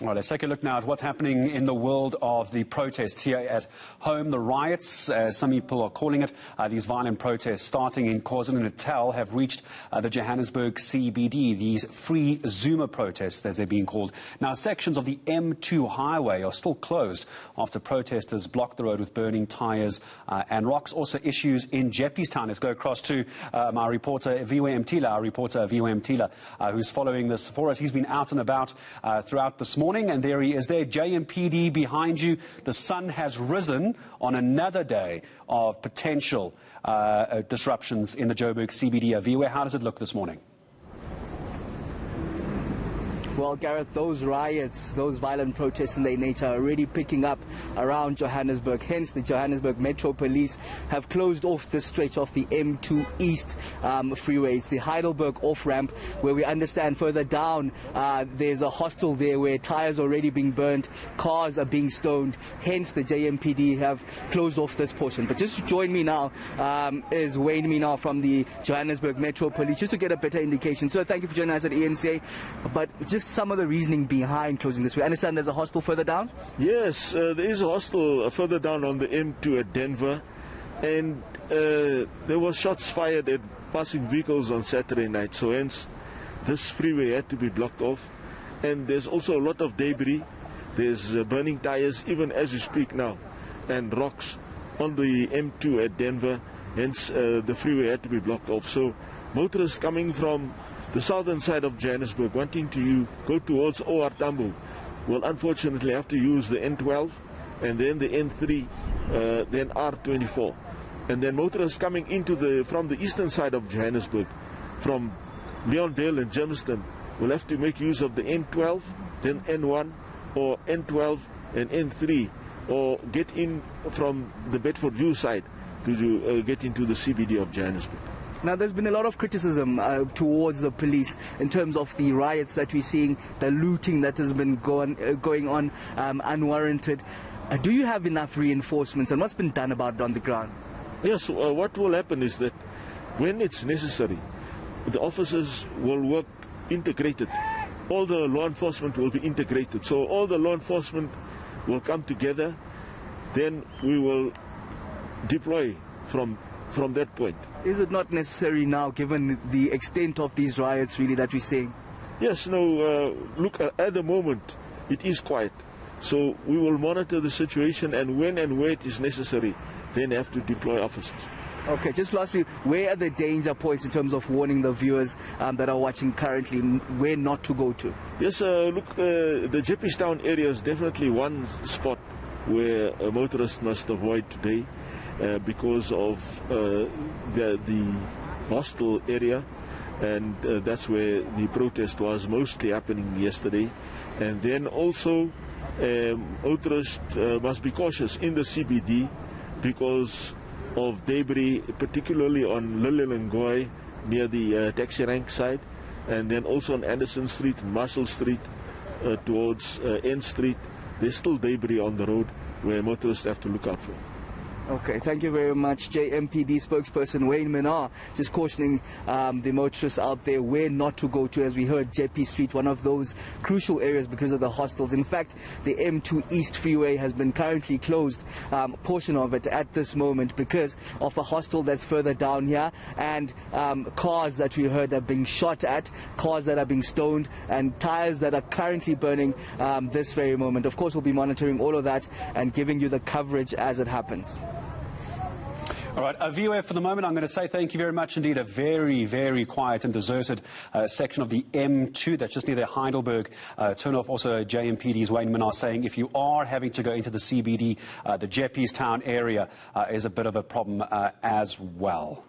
Well, let's take a look now at what's happening in the world of the protests here at home. The riots, as some people are calling it, these violent protests starting in KwaZulu-Natal have reached the Johannesburg CBD, these free Zuma protests, as they're being called. Now, sections of the M2 highway are still closed after protesters blocked the road with burning tyres and rocks. Also, issues in Jeppestown. Let's go across to my reporter, Viwe Mtila, who's following this for us. He's been out and about throughout this morning. And there he is there, JMPD behind you. The sun has risen on another day of potential disruptions in the Joburg CBD. Viwe, how does it look this morning? Well, Gareth, those riots, those violent protests in their nature are already picking up around Johannesburg. Hence, the Johannesburg Metro Police have closed off this stretch of the M2 East freeway. It's the Heidelberg off-ramp, where we understand further down there's a hostel there where tyres are already being burnt, cars are being stoned. Hence, the JMPD have closed off this portion. But just to join me now is Wayne Mina from the Johannesburg Metro Police, just to get a better indication. So thank you for joining us at ENCA. But just some of the reasoning behind closing this. We understand there's a hostel further down? Yes, there is a hostel further down on the M2 at Denver, and there were shots fired at passing vehicles on Saturday night, so hence this freeway had to be blocked off. And there's also a lot of debris. There's burning tires even as we speak now, and rocks on the M2 at Denver, hence the freeway had to be blocked off. So motorists coming from the southern side of Johannesburg wanting to go towards OR Tambo will unfortunately have to use the N12 and then the N3, then R24. And then motorists coming from the eastern side of Johannesburg, from Leondale and Germiston, will have to make use of the N12, then N1, or N12 and N3, or get in from the Bedford View side to get into the CBD of Johannesburg. Now, there's been a lot of criticism towards the police in terms of the riots that we're seeing, the looting that has been going on unwarranted. Do you have enough reinforcements, and what's been done about it on the ground? Yes, what will happen is that when it's necessary, the officers will work integrated. All the law enforcement will be integrated. So all the law enforcement will come together, then we will deploy from that point. Is it not necessary now, given the extent of these riots really that we're seeing? Yes, no, look, at the moment it is quiet. So we will monitor the situation, and when and where it is necessary, then have to deploy officers. Okay, just lastly, where are the danger points in terms of warning the viewers that are watching currently, where not to go to? Yes, look, the Jeppestown area is definitely one spot where a motorist must avoid today. Because of the hostel area, and that's where the protest was mostly happening yesterday. And then also motorists must be cautious in the CBD because of debris, particularly on Lillian near the taxi rank side, and then also on Anderson Street and Marshall Street towards N Street. There's still debris on the road where motorists have to look out for. Okay, thank you very much. JMPD spokesperson Wayne Mina just cautioning the motorists out there where not to go to. As we heard, Jeppe Street, one of those crucial areas because of the hostels. In fact, the M2 East freeway has been currently closed, portion of it at this moment, because of a hostel that's further down here, and cars that we heard are being shot at, cars that are being stoned, and tires that are currently burning this very moment. Of course, we'll be monitoring all of that and giving you the coverage as it happens. All right, Viwe, for the moment, I'm going to say thank you very much indeed. A very, very quiet and deserted section of the M2 that's just near the Heidelberg turnoff. Also, JMPD's Wayne Mina saying if you are having to go into the CBD, the Jeppestown area is a bit of a problem as well.